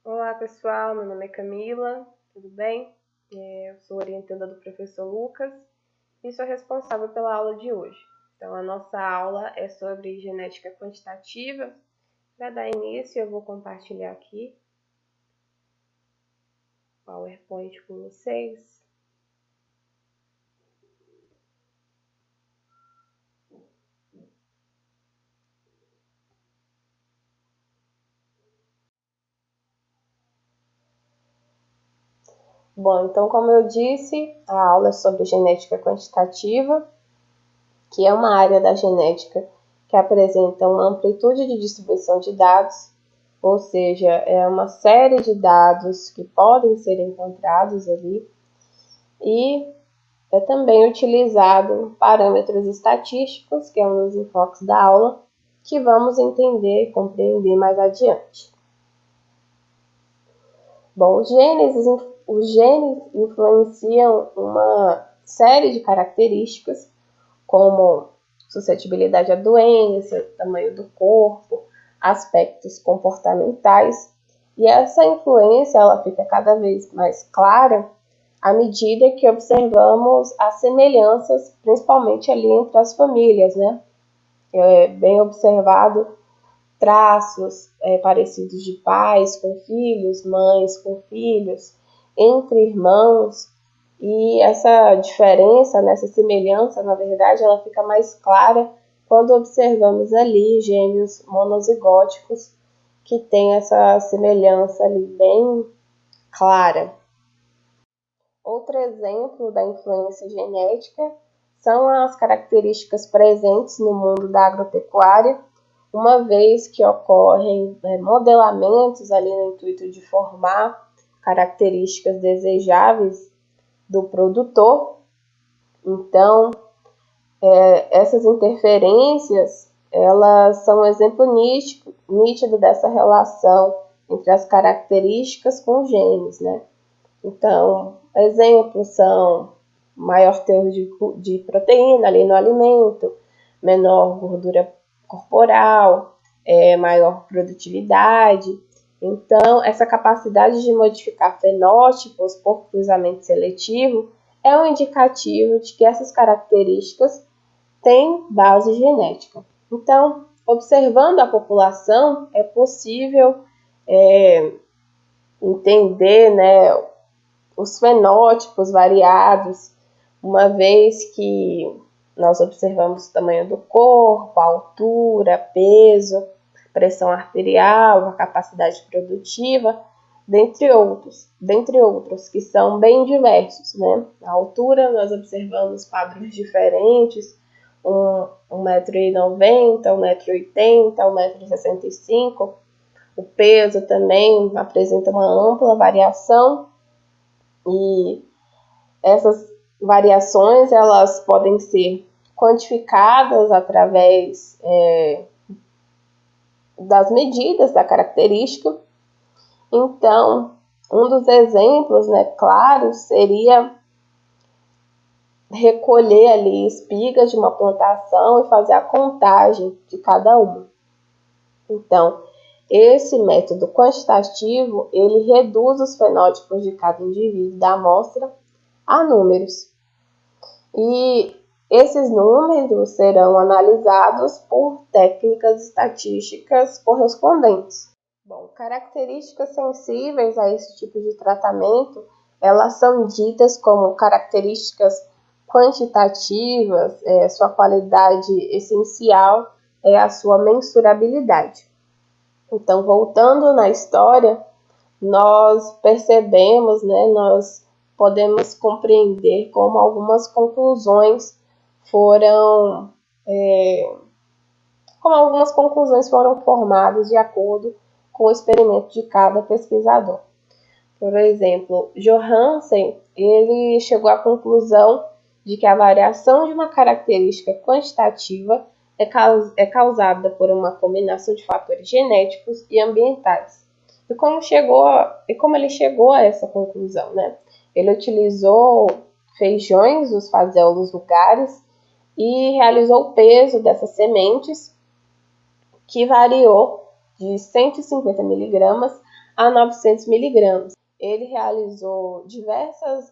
Olá pessoal, meu nome é Camila, tudo bem? Eu sou orientanda do professor Lucas e sou responsável pela aula de hoje. Então a nossa aula é sobre genética quantitativa. Para dar início eu vou compartilhar aqui o PowerPoint com vocês. Bom, então como eu disse, a aula é sobre genética quantitativa, que é uma área da genética que apresenta uma amplitude de distribuição de dados, ou seja, é uma série de dados que podem ser encontrados ali, e é também utilizado parâmetros estatísticos, que é um dos enfoques da aula, que vamos entender e compreender mais adiante. Bom, os genes influenciam uma série de características, como suscetibilidade à doença, tamanho do corpo, aspectos comportamentais, e essa influência ela fica cada vez mais clara à medida que observamos as semelhanças, principalmente ali entre as famílias, né? É bem observado traços parecidos de pais com filhos, mães com filhos, entre irmãos, e essa diferença, essa semelhança, na verdade, ela fica mais clara quando observamos ali gêmeos monozigóticos que têm essa semelhança ali bem clara. Outro exemplo da influência genética são as características presentes no mundo da agropecuária, uma vez que ocorrem modelamentos ali no intuito de formar características desejáveis do produtor. Então, essas interferências, elas são um exemplo nítido dessa relação entre as características com os genes, né? Então, exemplos são maior teor de proteína ali no alimento, menor gordura corporal, maior produtividade. Então, essa capacidade de modificar fenótipos por cruzamento seletivo é um indicativo de que essas características têm base genética. Então, observando a população, é possível entender, né, os fenótipos variados, uma vez que nós observamos o tamanho do corpo, a altura, peso, pressão arterial, a capacidade produtiva, dentre outros que são bem diversos, né? A altura, nós observamos padrões diferentes, 1,90 m, 1,80 m, 1,65 m. O peso também apresenta uma ampla variação, e essas variações elas podem ser quantificadas através das medidas da característica. Então, um dos exemplos, né, claros seria recolher ali espigas de uma plantação e fazer a contagem de cada uma. Então, esse método quantitativo, ele reduz os fenótipos de cada indivíduo da amostra a números. E esses números serão analisados por técnicas estatísticas correspondentes. Bom, características sensíveis a esse tipo de tratamento, elas são ditas como características quantitativas, sua qualidade essencial é a sua mensurabilidade. Então, voltando na história, nós percebemos, né, nós podemos compreender como algumas conclusões foram formadas de acordo com o experimento de cada pesquisador. Por exemplo, Johansen, ele chegou à conclusão de que a variação de uma característica quantitativa é causada por uma combinação de fatores genéticos e ambientais. E como ele chegou a essa conclusão, né? Ele utilizou feijões dos fazéolos vulgares e realizou o peso dessas sementes, que variou de 150 mg a 900 miligramas. Ele realizou diversas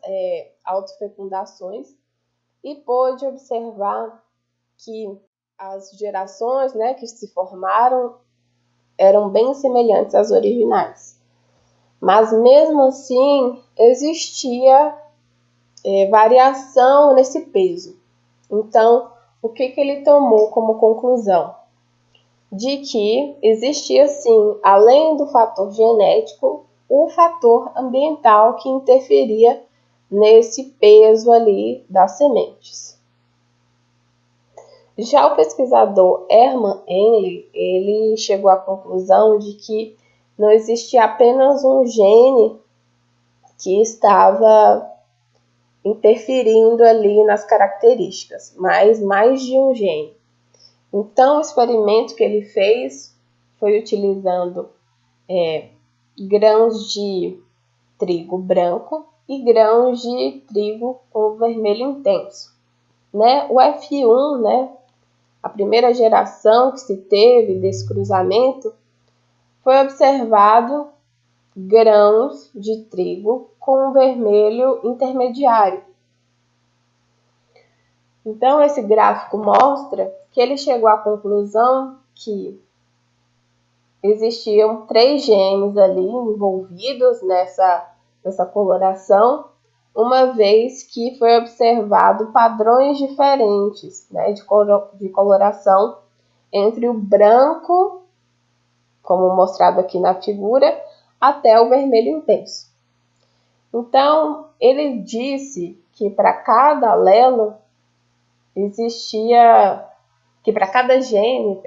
autofecundações e pôde observar que as gerações, né, que se formaram eram bem semelhantes às originais. Mas mesmo assim existia variação nesse peso. Então, o que ele tomou como conclusão? De que existia sim, além do fator genético, o fator ambiental que interferia nesse peso ali das sementes. Já o pesquisador Hermann Henle, ele chegou à conclusão de que não existia apenas um gene que estava interferindo ali nas características, mas mais de um gene. Então, o experimento que ele fez foi utilizando grãos de trigo branco e grãos de trigo com vermelho intenso. Né? O F1, né, a primeira geração que se teve desse cruzamento, foi observado grãos de trigo com vermelho intermediário. Então, esse gráfico mostra que ele chegou à conclusão que existiam 3 genes ali envolvidos nessa coloração, uma vez que foi observado padrões diferentes, né, de coloração entre o branco, como mostrado aqui na figura, até o vermelho intenso. Então, ele disse que para cada alelo para cada gene,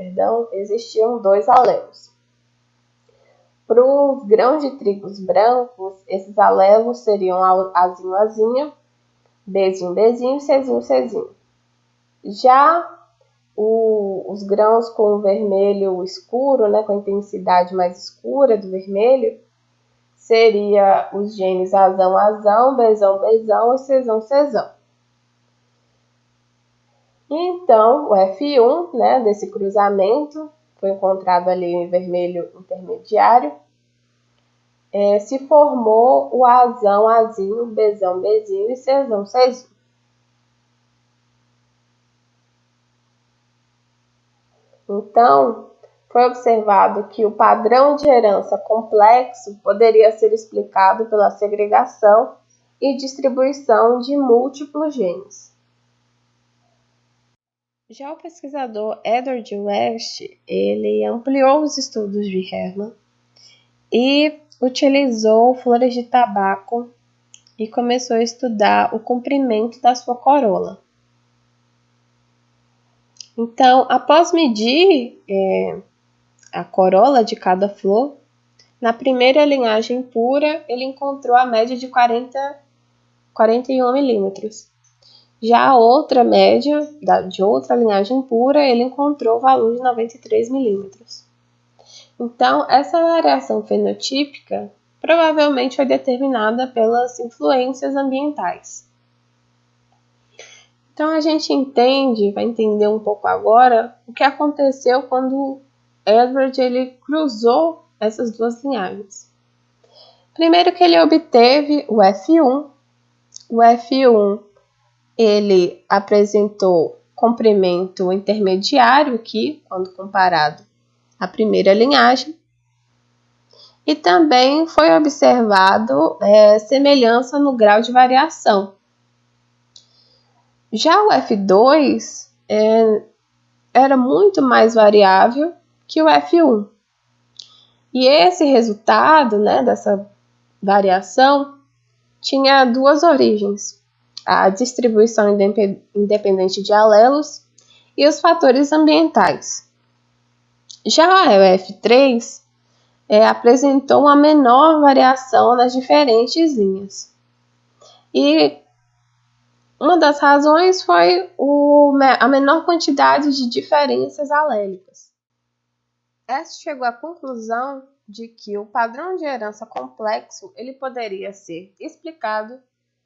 existiam 2 alelos. Para os grãos de trigos brancos, esses alelos seriam Azinho, Azinho, Bzinho, Bzinho e Czinho, Czinho. Já os grãos com vermelho escuro, né, com a intensidade mais escura do vermelho, seria os genes Azão, Azão, Bzão, Bzão e Czão, Czão. Então, o F1, né, desse cruzamento, foi encontrado ali em vermelho intermediário, se formou o Azão, Azinho, Bzão, Bzinho e Czão, Czão. Então, foi observado que o padrão de herança complexo poderia ser explicado pela segregação e distribuição de múltiplos genes. Já o pesquisador Edward West, ele ampliou os estudos de Hermann e utilizou flores de tabaco e começou a estudar o comprimento da sua corola. Então, após medir a corola de cada flor, na primeira linhagem pura, ele encontrou a média de 41 milímetros. Já a outra média, de outra linhagem pura, ele encontrou o valor de 93 milímetros. Então, essa variação fenotípica provavelmente foi determinada pelas influências ambientais. Então, a gente vai entender um pouco agora o que aconteceu quando Edward ele cruzou essas 2 linhagens. Primeiro que ele obteve o F1. O F1 ele apresentou comprimento intermediário aqui, quando comparado à primeira linhagem. E também foi observado semelhança no grau de variação. Já o F2 era muito mais variável que o F1. E esse resultado, né, dessa variação tinha 2 origens: a distribuição independente de alelos e os fatores ambientais. Já o F3 apresentou uma menor variação nas diferentes linhas. E uma das razões foi a menor quantidade de diferenças alélicas. Essa chegou à conclusão de que o padrão de herança complexo ele poderia ser explicado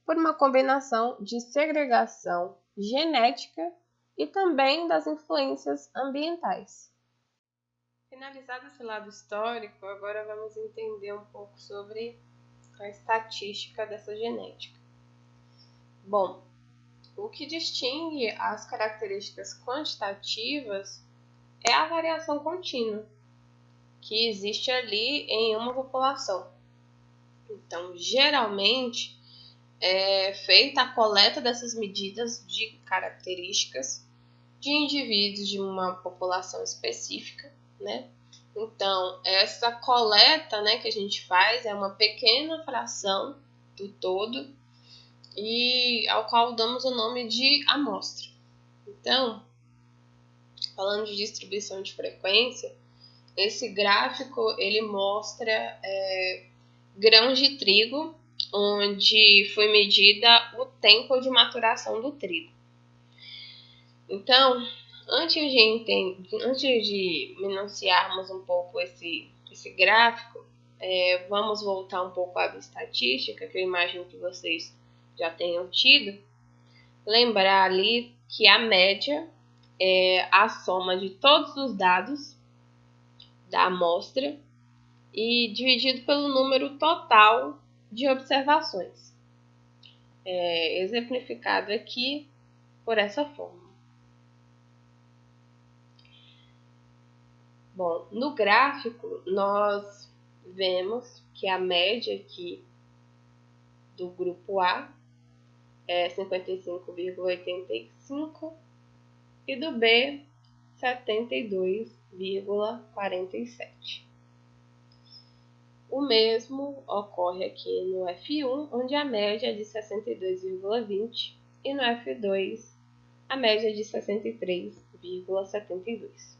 por uma combinação de segregação genética e também das influências ambientais. Finalizado esse lado histórico, agora vamos entender um pouco sobre a estatística dessa genética. Bom, o que distingue as características quantitativas é a variação contínua que existe ali em uma população. Então, geralmente, é feita a coleta dessas medidas de características de indivíduos de uma população específica, né? Então, essa coleta, né, que a gente faz é uma pequena fração do todo e ao qual damos o nome de amostra. Então, falando de distribuição de frequência, esse gráfico ele mostra grãos de trigo, onde foi medida o tempo de maturação do trigo. Então, antes de enunciarmos um pouco esse gráfico, vamos voltar um pouco à estatística, que eu imagino que vocês já tenham tido. Lembrar ali que a média é a soma de todos os dados da amostra e dividido pelo número total de observações. Exemplificado aqui por essa forma. Bom, no gráfico nós vemos que a média aqui do grupo A é 55,85 e do B 72,47. O mesmo ocorre aqui no F1, onde a média é de 62,20 e no F2 a média é de 63,72.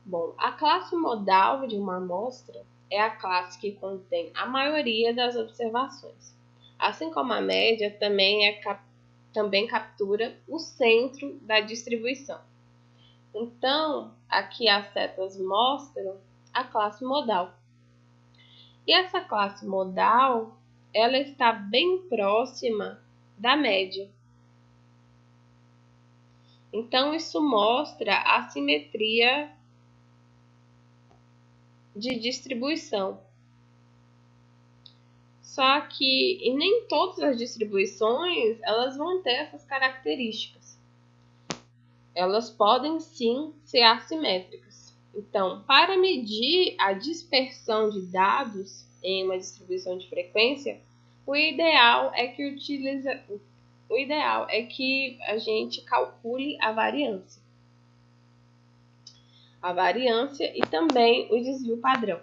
Bom, a classe modal de uma amostra é a classe que contém a maioria das observações. Assim como a média, também captura o centro da distribuição. Então, aqui as setas mostram a classe modal. E essa classe modal, ela está bem próxima da média. Então, isso mostra a simetria de distribuição. Só que nem todas as distribuições elas vão ter essas características. Elas podem sim ser assimétricas. Então, para medir a dispersão de dados em uma distribuição de frequência, o ideal é que a gente calcule a variância. A variância e também o desvio padrão.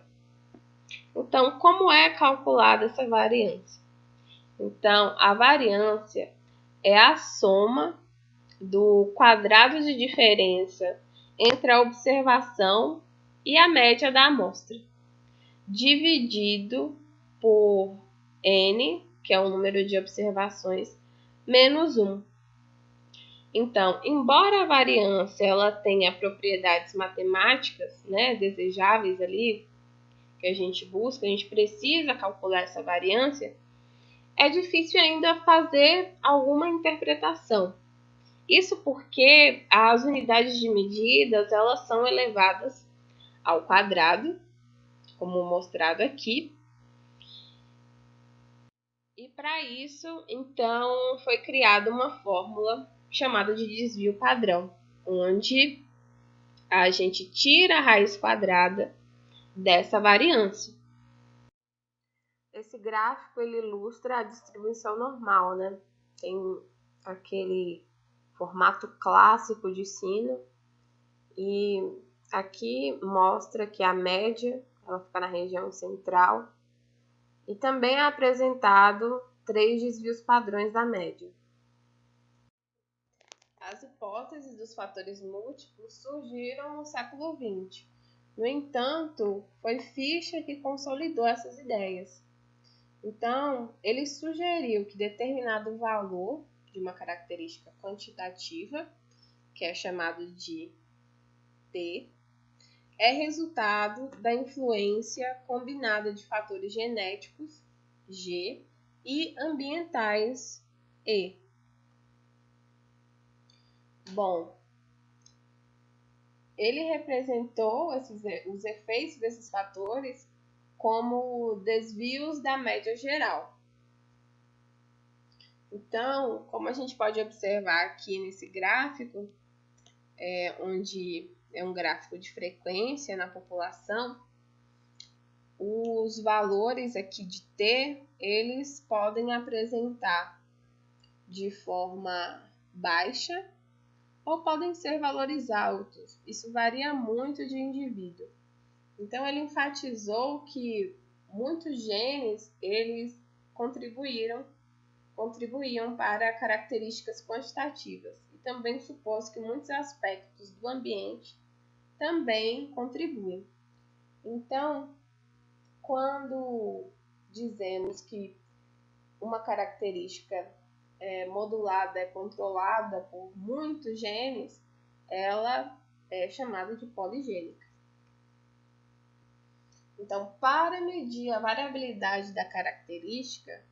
Então, como é calculada essa variância? Então, a variância é a soma do quadrado de diferença entre a observação e a média da amostra, dividido por n, que é o número de observações, menos 1. Então, embora a variância ela tenha propriedades matemáticas, né, desejáveis ali, que a gente busca, a gente precisa calcular essa variância, é difícil ainda fazer alguma interpretação. Isso porque as unidades de medidas elas são elevadas ao quadrado, como mostrado aqui. E para isso, então, foi criada uma fórmula chamada de desvio padrão, onde a gente tira a raiz quadrada dessa variância. Esse gráfico ele ilustra a distribuição normal, né? Tem aquele formato clássico de sino e aqui mostra que a média ela fica na região central e também é apresentado 3 desvios padrões da média. As hipóteses dos fatores múltiplos surgiram no século XX. No entanto, foi Fischer que consolidou essas ideias. Então, ele sugeriu que determinado valor de uma característica quantitativa, que é chamado de T, é resultado da influência combinada de fatores genéticos, G, e ambientais, E. Bom, ele representou os efeitos desses fatores como desvios da média geral. Então, como a gente pode observar aqui nesse gráfico, onde é um gráfico de frequência na população, os valores aqui de T, eles podem apresentar de forma baixa ou podem ser valores altos. Isso varia muito de indivíduo. Então, ele enfatizou que muitos genes, eles contribuíam para características quantitativas. E também supôs que muitos aspectos do ambiente também contribuem. Então, quando dizemos que uma característica modulada é controlada por muitos genes, ela é chamada de poligênica. Então, para medir a variabilidade da característica,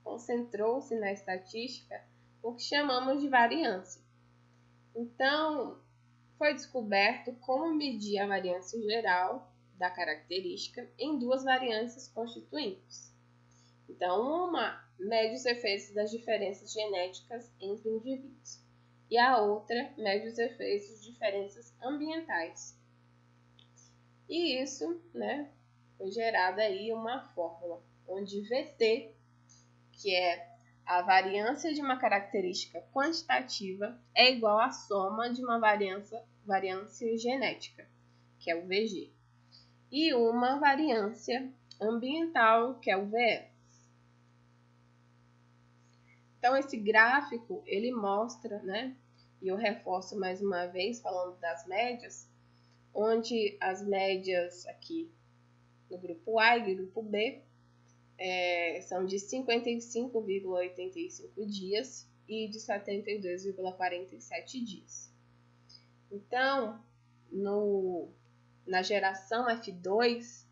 concentrou-se na estatística o que chamamos de variância. Então, foi descoberto como medir a variância geral da característica em duas variâncias constituintes. Então, uma mede os efeitos das diferenças genéticas entre indivíduos e a outra mede os efeitos de diferenças ambientais. E isso, foi gerada aí uma fórmula, onde VT, que é a variância de uma característica quantitativa, é igual à soma de uma variância genética, que é o VG, e uma variância ambiental, que é o VE. Então, esse gráfico, ele mostra, e eu reforço mais uma vez, falando das médias, onde as médias aqui no grupo A e grupo B são de 55,85 dias e de 72,47 dias. Então, na geração F2,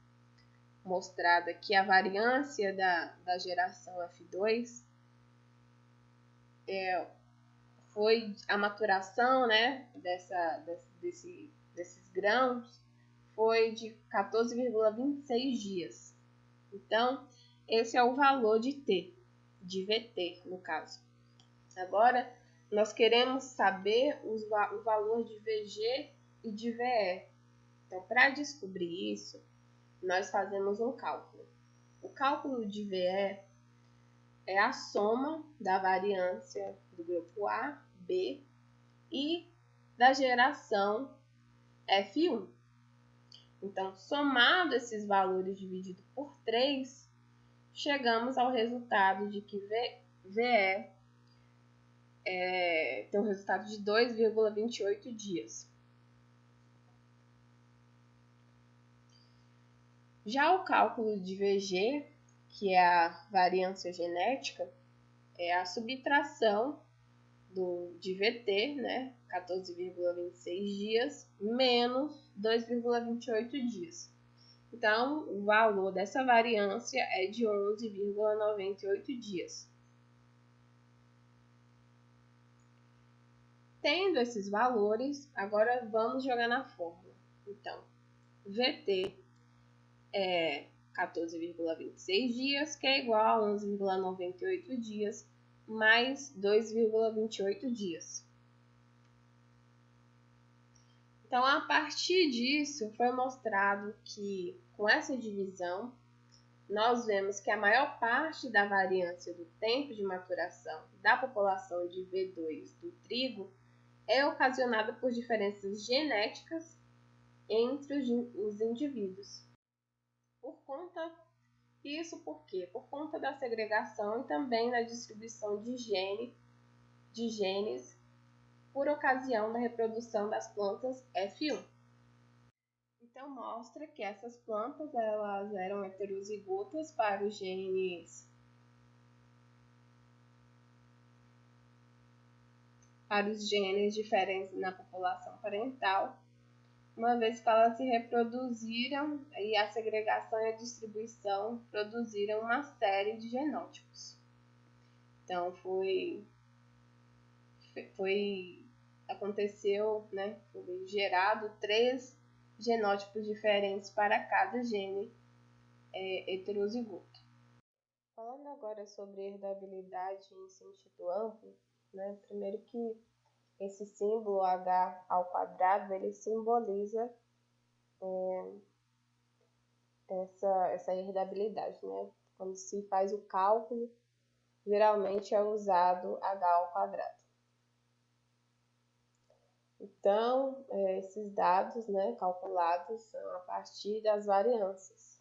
mostrada aqui a variância da geração F2, foi a maturação desses grãos foi de 14,26 dias. Então, esse é o valor de T, de VT, no caso. Agora, nós queremos saber o valor de VG e de VE. Então, para descobrir isso, nós fazemos um cálculo. O cálculo de VE é a soma da variância do grupo A, B e da geração F1. Então, somado esses valores dividido por 3, chegamos ao resultado de que VE tem um resultado de 2,28 dias. Já o cálculo de VG, que é a variância genética, é a subtração de VT, 14,26 dias, menos 2,28 dias. Então, o valor dessa variância é de 11,98 dias. Tendo esses valores, agora vamos jogar na fórmula. Então, VT é 14,26 dias, que é igual a 11,98 dias, mais 2,28 dias. Então, a partir disso, foi mostrado que, com essa divisão, nós vemos que a maior parte da variância do tempo de maturação da população de V2 do trigo é ocasionada por diferenças genéticas entre os indivíduos. Isso por quê? Por conta da segregação e também da distribuição de genes por ocasião da reprodução das plantas F1. Então, mostra que essas plantas elas eram heterozigotas para os genes diferentes na população parental, uma vez que elas se reproduziram e a segregação e a distribuição produziram uma série de genótipos. Então, foi aconteceu, né, foi gerado 3 genótipos diferentes para cada gene heterozigoto. Falando agora sobre herdabilidade em sentido amplo, né, primeiro que esse símbolo H ao quadrado, ele simboliza essa herdabilidade, né? Quando se faz o cálculo, geralmente é usado H ao quadrado. Então, esses dados, né, calculados são a partir das variâncias.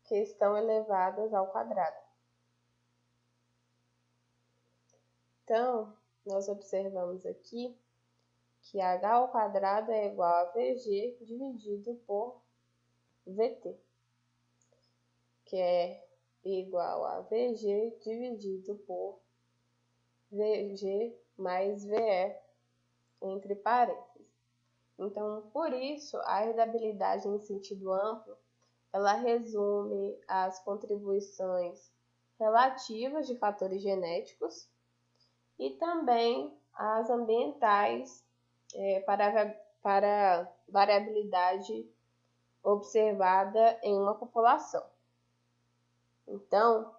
Que estão elevadas ao quadrado. Então, nós observamos aqui que H ao quadrado é igual a VG dividido por VT, que é igual a VG dividido por VG mais VE, entre parênteses. Então, por isso, a herdabilidade em sentido amplo, ela resume as contribuições relativas de fatores genéticos e também as ambientais para variabilidade observada em uma população. Então,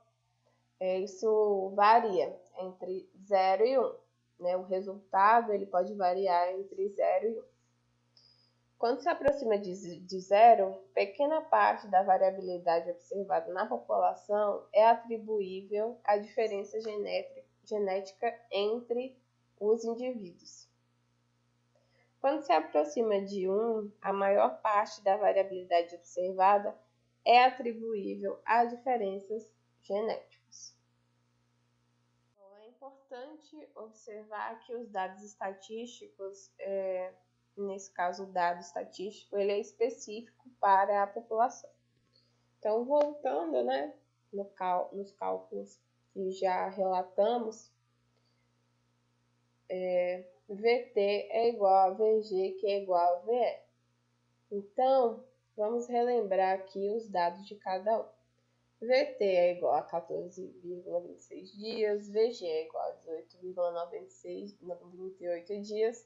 isso varia entre 0 e 1. Né? O resultado ele pode variar entre 0 e 1. Quando se aproxima de 0, pequena parte da variabilidade observada na população é atribuível à diferença genética entre os indivíduos. Quando se aproxima de 1, a maior parte da variabilidade observada é atribuível a diferenças genéticas. Bom, é importante observar que os dados estatísticos, nesse caso o dado estatístico, ele é específico para a população. Então, voltando, né, nos cálculos que já relatamos, VT é igual a VG, que é igual a VE. Então, vamos relembrar aqui os dados de cada um. VT é igual a 14,26 dias, VG é igual a 18,98 dias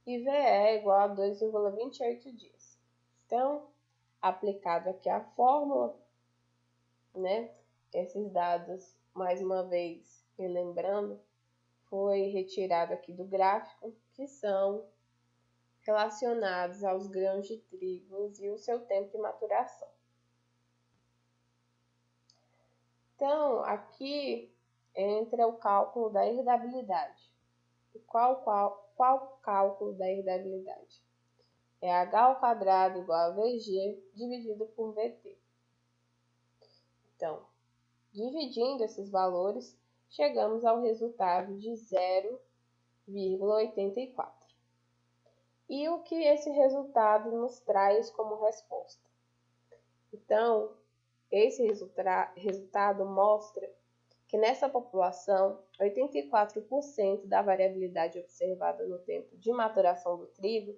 e VE é igual a 2,28 dias. Então, aplicado aqui a fórmula, né, esses dados, mais uma vez, relembrando, foi retirado aqui do gráfico, que são relacionados aos grãos de trigo e o seu tempo de maturação. Então, aqui entra o cálculo da herdabilidade. E qual o cálculo da herdabilidade? É H ao quadrado igual a VG dividido por VT. Então, dividindo esses valores, chegamos ao resultado de 0,84. E o que esse resultado nos traz como resposta? Então, esse resultado mostra que nessa população, 84% da variabilidade observada no tempo de maturação do trigo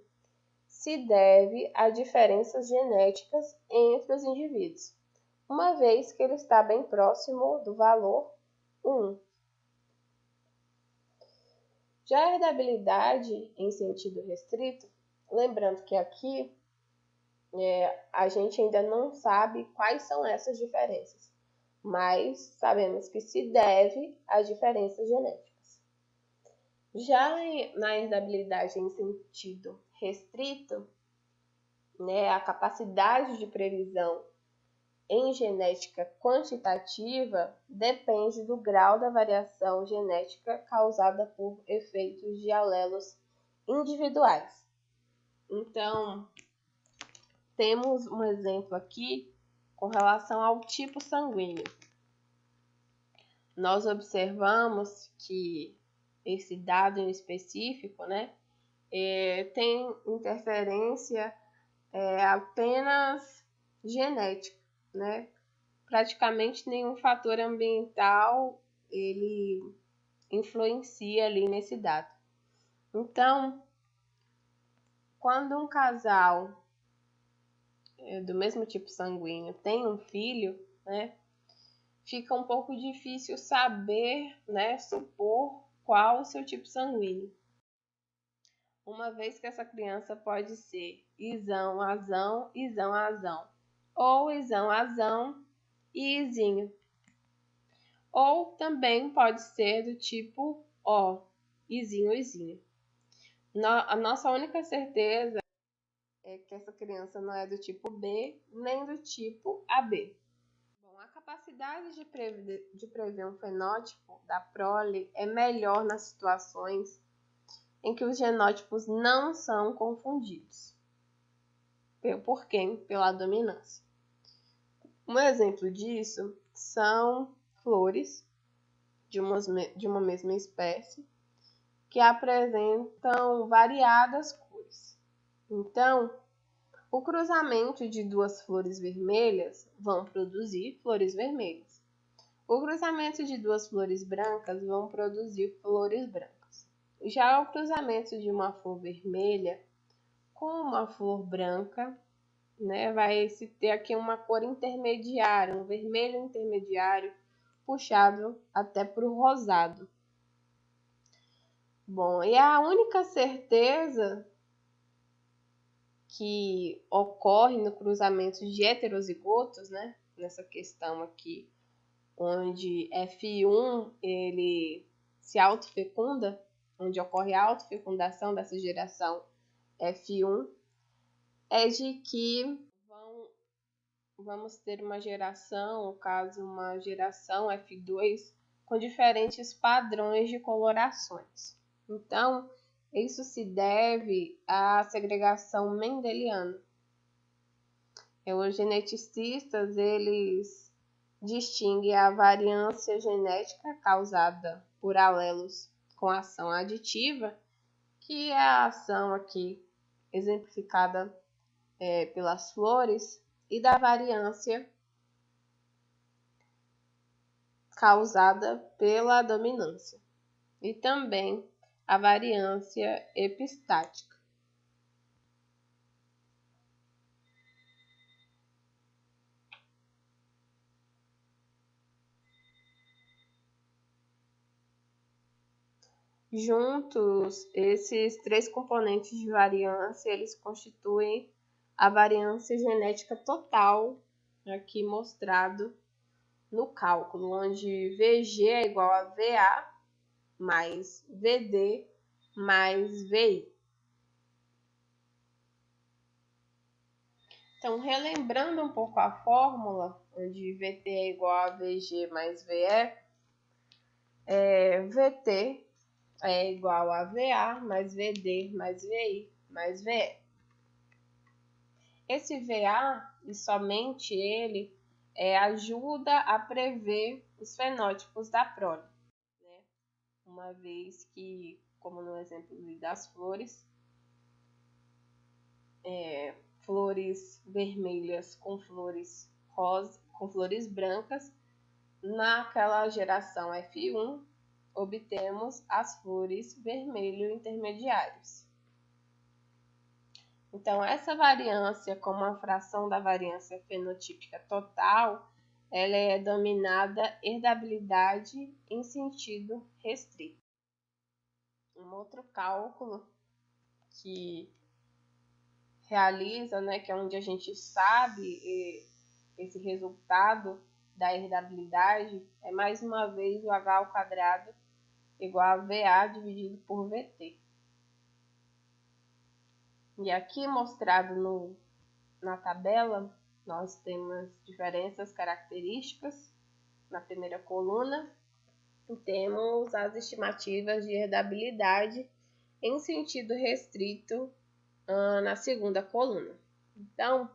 se deve a diferenças genéticas entre os indivíduos, uma vez que ele está bem próximo do valor 1. Já a herdabilidade em sentido restrito, lembrando que aqui a gente ainda não sabe quais são essas diferenças, mas sabemos que se deve a diferenças genéticas. Já na herdabilidade em sentido restrito, né, a capacidade de previsão em genética quantitativa depende do grau da variação genética causada por efeitos de alelos individuais. Então, temos um exemplo aqui com relação ao tipo sanguíneo. Nós observamos que esse dado em específico, né, tem interferência apenas genética, né? Praticamente nenhum fator ambiental ele influencia ali nesse dado. Então, quando um casal do mesmo tipo sanguíneo tem um filho, né, fica um pouco difícil saber, né, supor qual o seu tipo sanguíneo. Uma vez que essa criança pode ser Izão, Azão, Izão, Azão, ou Izão, Azão e Izinho. Ou também pode ser do tipo O, Izinho, Izinho. A nossa única certeza é que essa criança não é do tipo B, nem do tipo AB. Bom, a capacidade de prever um fenótipo da prole é melhor nas situações em que os genótipos não são confundidos. Por quem? Pela dominância. Um exemplo disso são flores de uma mesma espécie que apresentam variadas cores. Então, o cruzamento de duas flores vermelhas vão produzir flores vermelhas. O cruzamento de duas flores brancas vão produzir flores brancas. Já o cruzamento de uma flor vermelha com uma flor branca, né, vai se ter aqui uma cor intermediária, um vermelho intermediário, puxado até para o rosado. Bom, e a única certeza que ocorre no cruzamento de heterozigotos, né, nessa questão aqui, onde F1 ele se autofecunda, onde ocorre a autofecundação dessa geração F1, é de que vamos ter uma geração, no caso uma geração F2, com diferentes padrões de colorações. Então, isso se deve à segregação mendeliana. Os geneticistas, eles distinguem a variância genética causada por alelos com ação aditiva, que é a ação aqui exemplificada pelas flores, e da variância causada pela dominância, e também a variância epistática. Juntos, esses três componentes de variância, eles constituem a variância genética total, aqui mostrado no cálculo, onde VG é igual a VA mais VD mais VI. Então, relembrando um pouco a fórmula, onde VT é igual a VG mais VE, VT é igual a VA mais VD mais VI mais VE. Esse VA, e somente ele, ajuda a prever os fenótipos da prole, né? Uma vez que, como no exemplo das flores, flores vermelhas com flores rosa, com flores brancas, naquela geração F1, obtemos as flores vermelho intermediários. Então, essa variância, como a fração da variância fenotípica total, ela é denominada herdabilidade em sentido restrito. Um outro cálculo que realiza, né, que é onde a gente sabe esse resultado da herdabilidade, é mais uma vez o H ao quadrado igual a VA dividido por VT. E aqui mostrado na tabela, nós temos diferenças características na primeira coluna e temos as estimativas de herdabilidade em sentido restrito na segunda coluna. Então,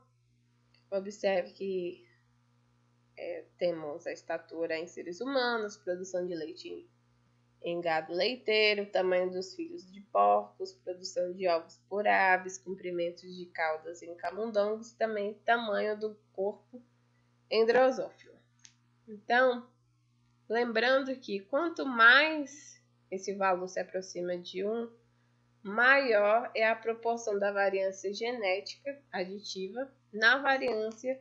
observe que temos a estatura em seres humanos, produção de leite em gado leiteiro, tamanho dos filhos de porcos, produção de ovos por aves, comprimentos de caudas em camundongos, também tamanho do corpo em drosófila. Então, lembrando que quanto mais esse valor se aproxima de 1, maior é a proporção da variância genética aditiva na variância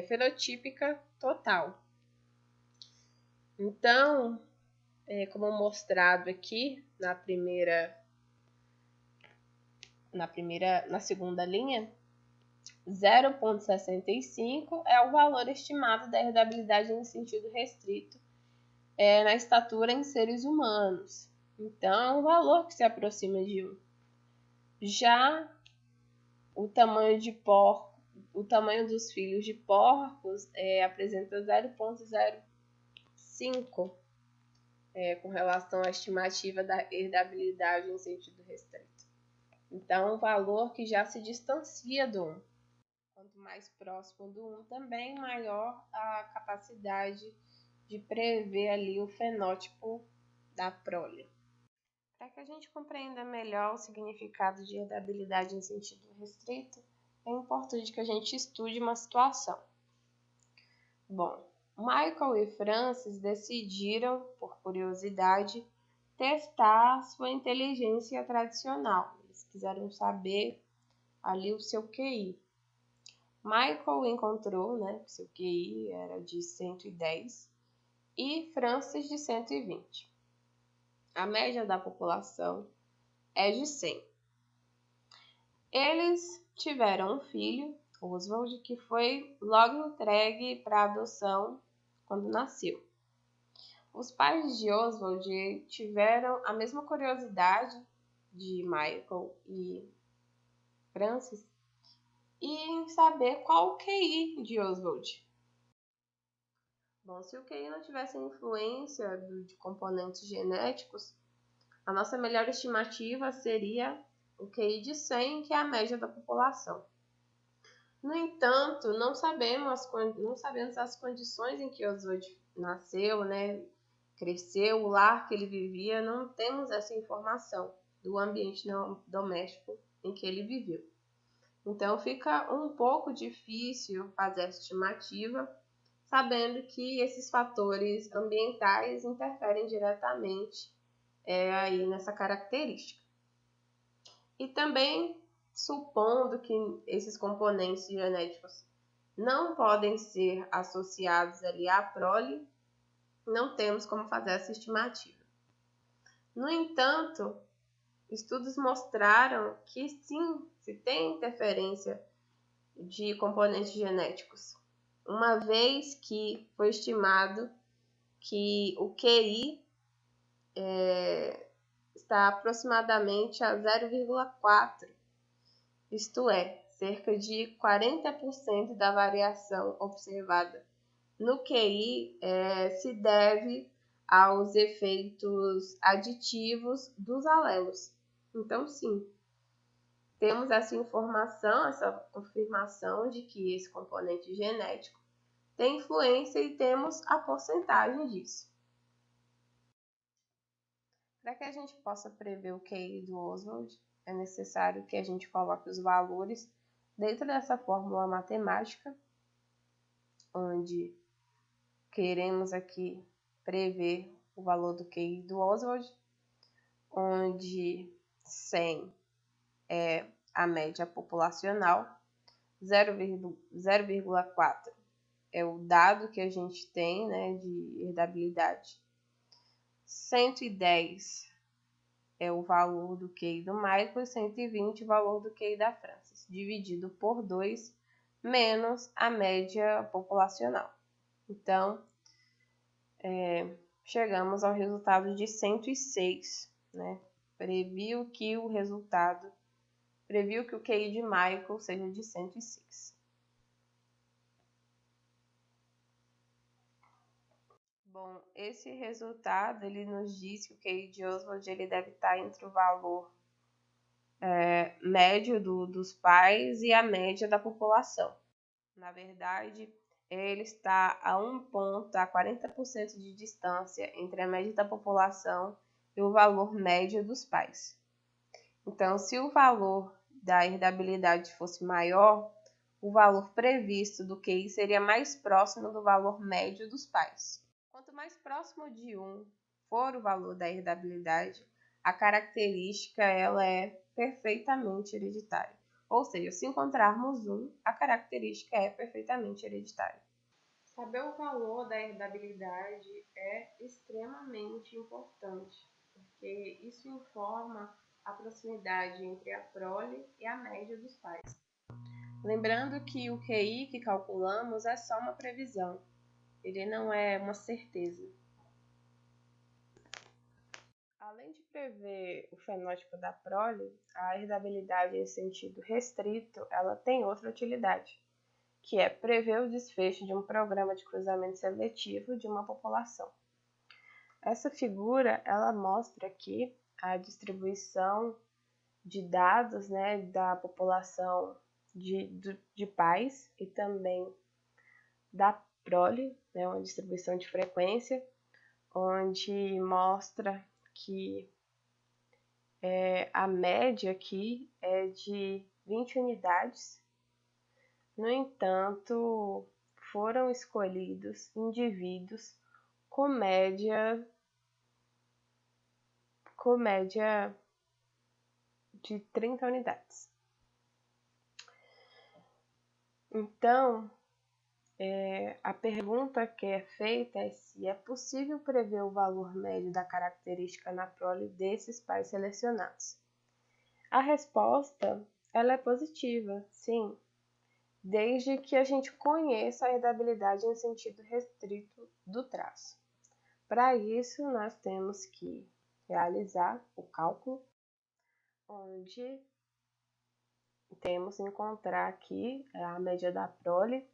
fenotípica total. Então, como mostrado aqui na segunda linha, 0,65 é o valor estimado da herdabilidade em sentido restrito na estatura em seres humanos. Então, é um valor que se aproxima de 1. Já o tamanho dos filhos de porcos apresenta 0,05 com relação à estimativa da herdabilidade em sentido restrito. Então, é um valor que já se distancia do 1. Quanto mais próximo do 1 também, maior a capacidade de prever ali o fenótipo da prole. Para que a gente compreenda melhor o significado de herdabilidade em sentido restrito, é importante que a gente estude uma situação. Bom, Michael e Francis decidiram, por curiosidade, testar sua inteligência tradicional. Eles quiseram saber ali o seu QI. Michael encontrou, que seu QI era de 110 e Francis de 120. A média da população é de 100. Eles tiveram um filho, Oswald, que foi logo entregue para adoção quando nasceu. Os pais de Oswald tiveram a mesma curiosidade de Michael e Francis em saber qual o QI de Oswald. Bom, se o QI não tivesse influência de componentes genéticos, a nossa melhor estimativa seria o QI de 100, que é a média da população. No entanto, não sabemos as condições em que Oswald nasceu, cresceu, o lar que ele vivia, não temos essa informação do ambiente doméstico em que ele viveu. Então, fica um pouco difícil fazer essa estimativa, sabendo que esses fatores ambientais interferem diretamente aí nessa característica. E também, supondo que esses componentes genéticos não podem ser associados ali à prole, não temos como fazer essa estimativa. No entanto, estudos mostraram que sim, se tem interferência de componentes genéticos, uma vez que foi estimado que o QI está aproximadamente a 0,4, isto é, cerca de 40% da variação observada no QI se deve aos efeitos aditivos dos alelos. Então, sim, temos essa informação, essa confirmação de que esse componente genético tem influência e temos a porcentagem disso. Para que a gente possa prever o QI do Oswald, é necessário que a gente coloque os valores dentro dessa fórmula matemática, onde queremos aqui prever o valor do QI do Oswald, onde 100 é a média populacional, 0,4 é o dado que a gente tem de herdabilidade, 110 é o valor do QI do Michael e 120 o valor do QI da Francis, dividido por 2 menos a média populacional. Então, chegamos ao resultado de 106, Previu que o QI de Michael seja de 106. Bom, esse resultado ele nos diz que o QI de Oswald ele deve estar entre o valor médio dos pais e a média da população. Na verdade, ele está a 40% de distância entre a média da população e o valor médio dos pais. Então, se o valor da herdabilidade fosse maior, o valor previsto do QI seria mais próximo do valor médio dos pais. Quanto mais próximo de 1 for o valor da herdabilidade, a característica ela é perfeitamente hereditária. Ou seja, se encontrarmos 1, a característica é perfeitamente hereditária. Saber o valor da herdabilidade é extremamente importante, porque isso informa a proximidade entre a prole e a média dos pais. Lembrando que o QI que calculamos é só uma previsão, ele não é uma certeza. Além de prever o fenótipo da prole, a herdabilidade em sentido restrito, ela tem outra utilidade, que é prever o desfecho de um programa de cruzamento seletivo de uma população. Essa figura, ela mostra aqui a distribuição de dados, né, da população de pais e também da prole, né, uma distribuição de frequência, onde mostra que a média aqui é de 20 unidades. No entanto, foram escolhidos indivíduos com média de 30 unidades. Então, a pergunta que é feita é se é possível prever o valor médio da característica na prole desses pais selecionados. A resposta ela é positiva, sim, desde que a gente conheça a herdabilidade em sentido restrito do traço. Para isso, nós temos que realizar o cálculo, onde temos que encontrar aqui a média da prole,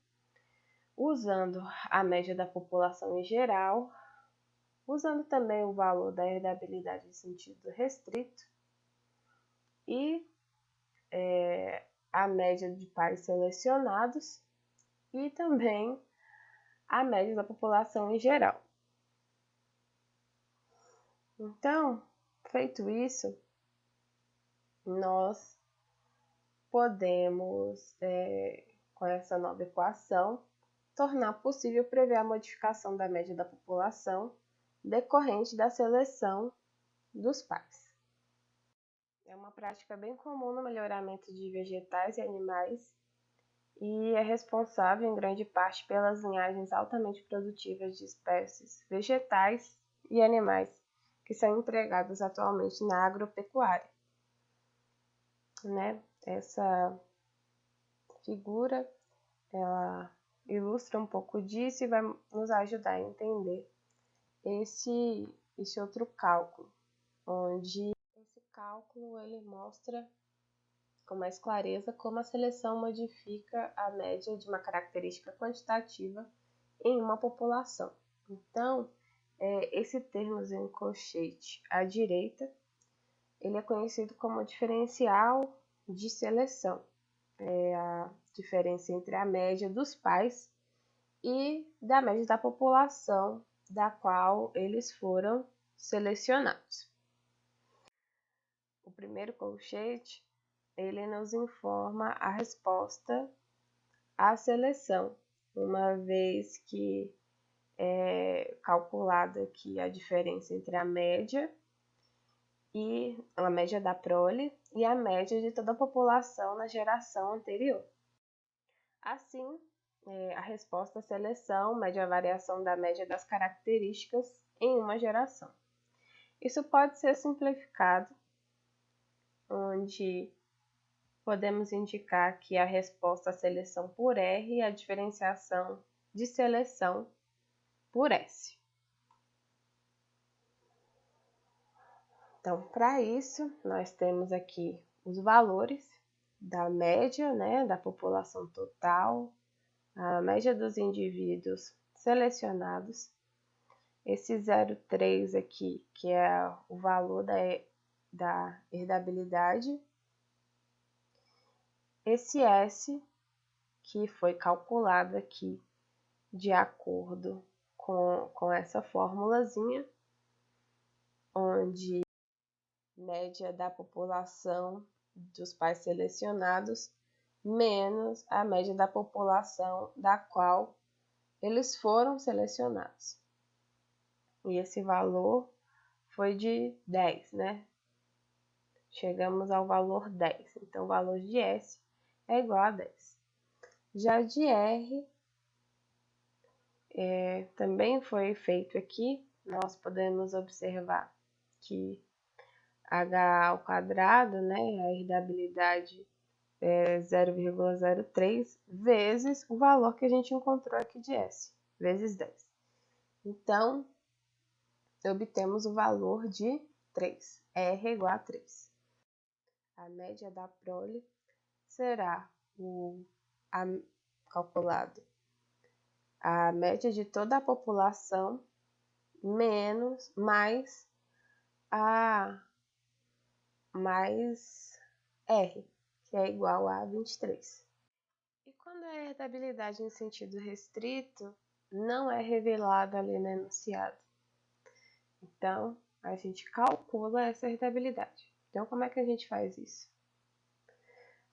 usando a média da população em geral, usando também o valor da herdabilidade em sentido restrito e a média de pares selecionados e também a média da população em geral. Então, feito isso, nós podemos, com essa nova equação, tornar possível prever a modificação da média da população decorrente da seleção dos pais. É uma prática bem comum no melhoramento de vegetais e animais e é responsável em grande parte pelas linhagens altamente produtivas de espécies vegetais e animais que são empregadas atualmente na agropecuária. Né? Essa figura ela ilustra um pouco disso e vai nos ajudar a entender esse outro cálculo, onde esse cálculo ele mostra com mais clareza como a seleção modifica a média de uma característica quantitativa em uma população. Então, esse termo em colchete à direita, ele é conhecido como diferencial de seleção. É a diferença entre a média dos pais e da média da população da qual eles foram selecionados. O primeiro colchete, ele nos informa a resposta à seleção, uma vez que é calculada aqui a diferença entre a média da prole e a média de toda a população na geração anterior. Assim, a resposta à seleção mede a variação da média das características em uma geração. Isso pode ser simplificado, onde podemos indicar que a resposta à seleção por R é a diferenciação de seleção por S. Então, para isso, nós temos aqui os valores da média, né, da população total, a média dos indivíduos selecionados, esse 0,3 aqui, que é o valor da herdabilidade, esse S, que foi calculado aqui de acordo com essa formulazinha, onde média da população dos pais selecionados menos a média da população da qual eles foram selecionados. E esse valor foi de 10, né? Chegamos ao valor 10. Então, o valor de S é igual a 10. Já de R, também foi feito aqui, nós podemos observar que h ao quadrado, né, a herdabilidade é 0,03 vezes o valor que a gente encontrou aqui de S, vezes 10. Então, obtemos o valor de 3, R igual a 3. A média da prole será calculado a média de toda a população mais R, que é igual a 23. E quando a herdabilidade em sentido restrito não é revelada ali no enunciado, então a gente calcula essa herdabilidade. Então, como é que a gente faz isso?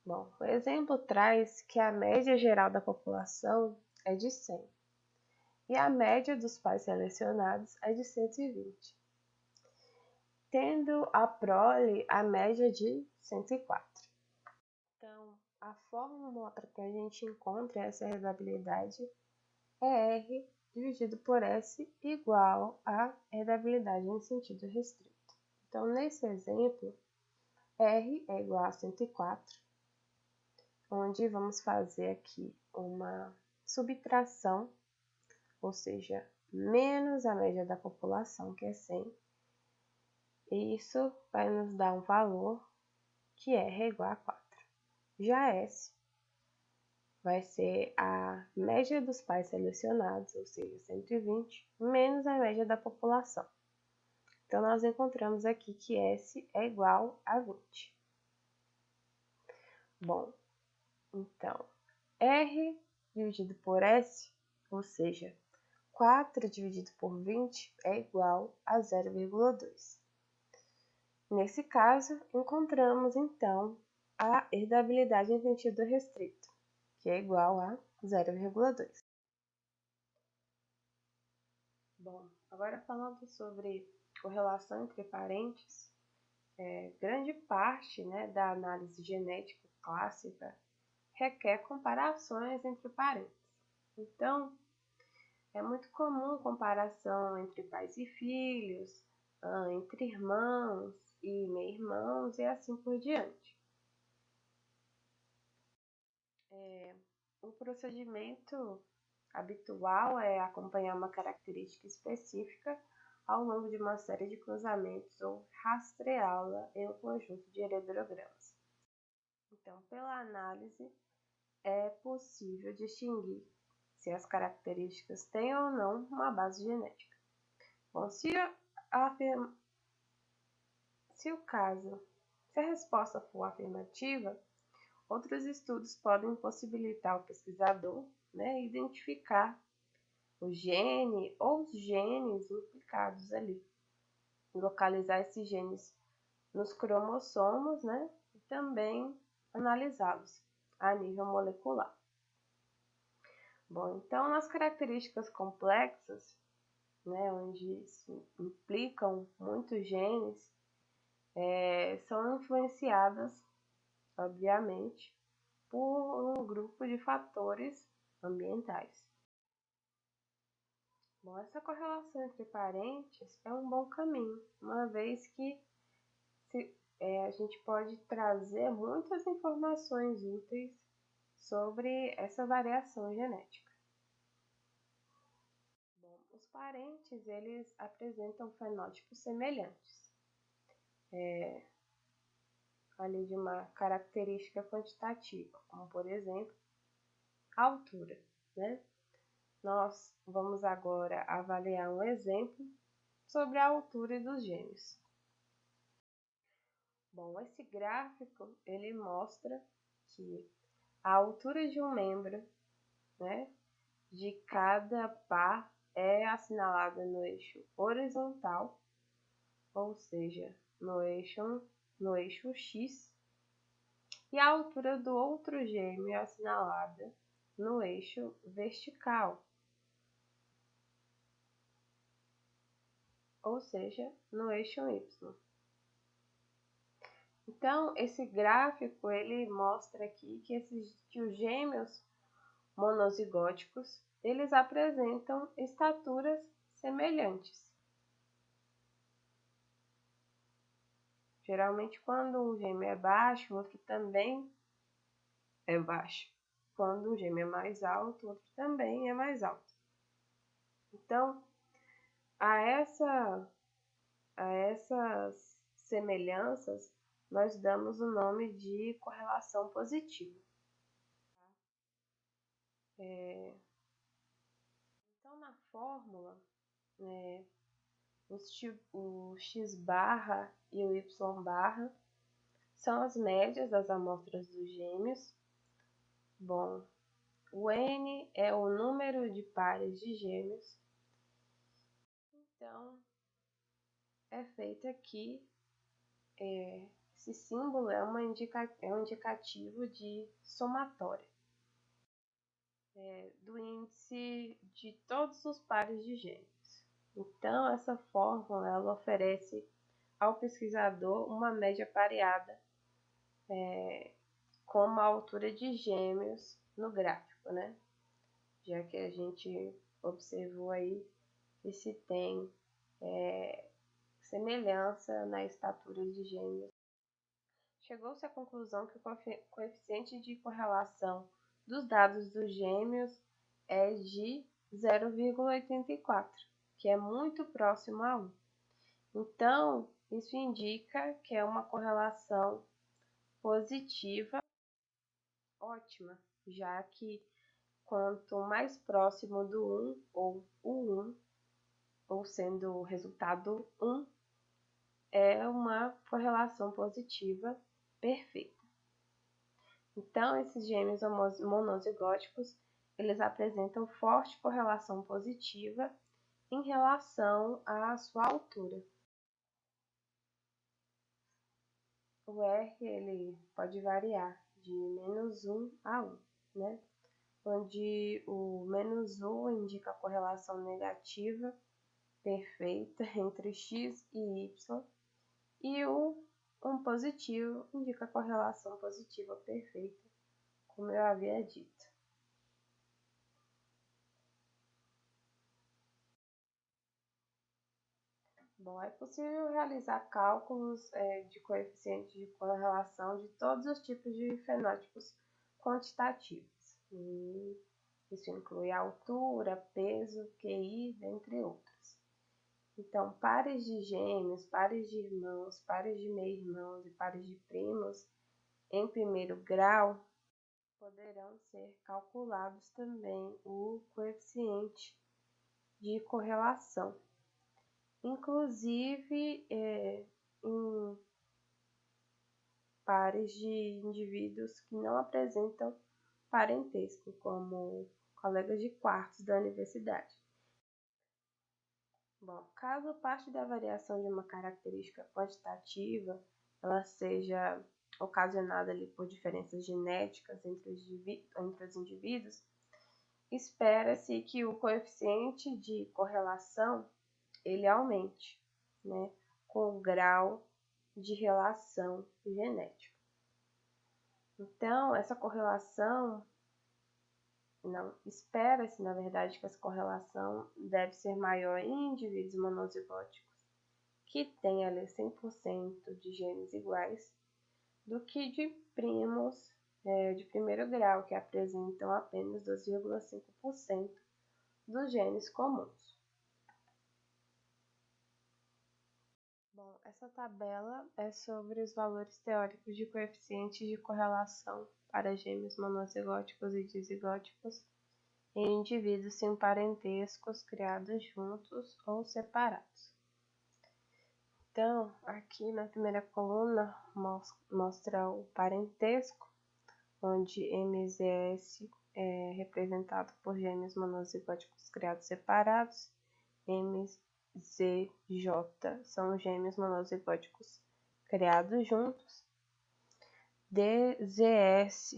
Bom, o exemplo traz que a média geral da população é de 100 e a média dos pais selecionados é de 120, tendo a prole a média de 104. Então, a fórmula para que a gente encontre essa herdabilidade é R dividido por S igual a herdabilidade em sentido restrito. Então, nesse exemplo, R é igual a 104, onde vamos fazer aqui uma subtração, ou seja, menos a média da população, que é 100, e isso vai nos dar um valor que é R igual a 4. Já S vai ser a média dos pais selecionados, ou seja, 120, menos a média da população. Então, nós encontramos aqui que S é igual a 20. Bom, então, R dividido por S, ou seja, 4 dividido por 20 é igual a 0,2. Nesse caso, encontramos, então, a herdabilidade em sentido restrito, que é igual a 0,2. Bom, agora falando sobre correlação entre parentes, grande parte, né, da análise genética clássica requer comparações entre parentes. Então, é muito comum comparação entre pais e filhos, entre irmãos e meio-irmãos e assim por diante. Um procedimento habitual é acompanhar uma característica específica ao longo de uma série de cruzamentos ou rastreá-la em um conjunto de heterogramas. Então, pela análise, é possível distinguir se as características têm ou não uma base genética. Bom, se a resposta for afirmativa, outros estudos podem possibilitar o pesquisador, né, identificar o gene ou os genes implicados ali, localizar esses genes nos cromossomos, né, e também analisá-los a nível molecular. Bom, então as características complexas, né, onde se implicam muitos genes, são influenciadas, obviamente, por um grupo de fatores ambientais. Bom, essa correlação entre parentes é um bom caminho, uma vez que a gente pode trazer muitas informações úteis sobre essa variação genética. Bom, os parentes, eles apresentam fenótipos semelhantes, ali de uma característica quantitativa, como por exemplo, a altura, né? Nós vamos agora avaliar um exemplo sobre a altura dos gêmeos. Bom, esse gráfico, ele mostra que a altura de um membro, né, de cada par é assinalada no eixo horizontal, ou seja, no eixo X, e a altura do outro gêmeo é assinalada no eixo vertical, ou seja, no eixo Y. Então, esse gráfico, ele mostra aqui que os gêmeos monozigóticos, eles apresentam estaturas semelhantes. Geralmente, quando um gêmeo é baixo, o outro também é baixo. Quando um gêmeo é mais alto, o outro também é mais alto. Então, a essas semelhanças, nós damos o nome de correlação positiva. Então, na fórmula, o x barra e o y barra são as médias das amostras dos gêmeos. Bom, o n é o número de pares de gêmeos. Então, é feito aqui, esse símbolo é um indicativo de somatória, do índice de todos os pares de gêmeos. Então, essa fórmula ela oferece ao pesquisador uma média pareada como a altura de gêmeos no gráfico, né? Já que a gente observou aí que se tem semelhança na estatura de gêmeos. Chegou-se à conclusão que o coeficiente de correlação dos dados dos gêmeos é de 0,84, que é muito próximo a 1. Então, isso indica que é uma correlação positiva ótima, já que quanto mais próximo do 1, ou o 1, ou sendo o resultado 1, é uma correlação positiva perfeita. Então, esses gêmeos monozigóticos, eles apresentam forte correlação positiva em relação à sua altura. O R ele pode variar de -1 a 1, né? Onde o -1 indica a correlação negativa perfeita entre x e y, e o 1 positivo indica a correlação positiva perfeita, como eu havia dito. Bom, é possível realizar cálculos de coeficientes de correlação de todos os tipos de fenótipos quantitativos. E isso inclui altura, peso, QI, dentre outros. Então, pares de gêmeos, pares de irmãos, pares de meio-irmãos e pares de primos em primeiro grau poderão ser calculados também o coeficiente de correlação. Inclusive em pares de indivíduos que não apresentam parentesco, como colegas de quartos da universidade. Bom, caso parte da variação de uma característica quantitativa ela seja ocasionada ali por diferenças genéticas entre os indivíduos, espera-se que o coeficiente de correlação ele aumente, né, com o grau de relação genética. Então, essa correlação, não, espera-se, na verdade, que essa correlação deve ser maior em indivíduos monozigóticos, que têm ali 100% de genes iguais, do que de primos de primeiro grau, que apresentam apenas 2,5% dos genes comuns. Bom, essa tabela é sobre os valores teóricos de coeficientes de correlação para gêmeos monozigóticos e dizigóticos em indivíduos sem parentescos criados juntos ou separados. Então, aqui na primeira coluna mostra o parentesco, onde MZS é representado por gêmeos monozigóticos criados separados, MZJ são gêmeos monozigóticos criados juntos, DZS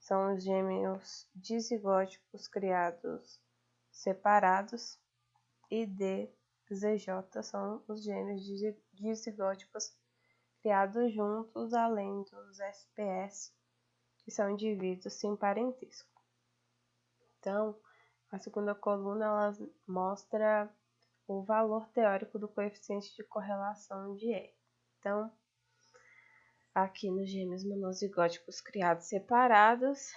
são os gêmeos dizigóticos criados separados e DZJ são os gêmeos dizigóticos criados juntos, além dos SPS, que são indivíduos sem parentesco. Então, a segunda coluna ela mostra o valor teórico do coeficiente de correlação de R. Então, aqui nos gêmeos monozigóticos criados separados,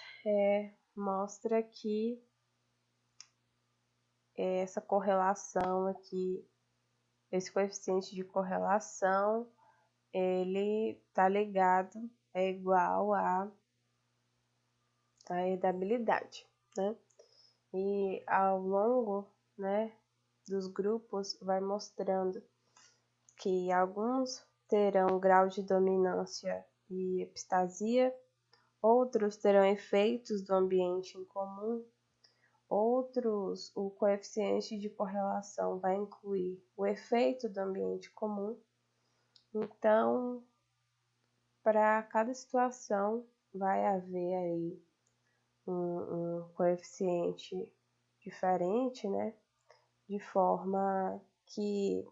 mostra que essa correlação aqui, esse coeficiente de correlação, ele está ligado, é igual à herdabilidade, né? E ao longo, né, dos grupos vai mostrando que alguns terão grau de dominância e epistasia, outros terão efeitos do ambiente em comum, outros o coeficiente de correlação vai incluir o efeito do ambiente comum. Então, para cada situação vai haver aí um coeficiente diferente, né? De forma que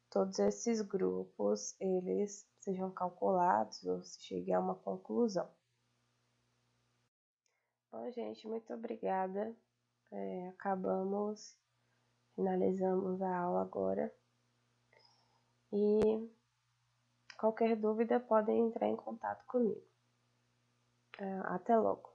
todos esses grupos eles sejam calculados ou se chegue a uma conclusão. Bom, gente, muito obrigada. Finalizamos a aula agora. E qualquer dúvida podem entrar em contato comigo. Até logo.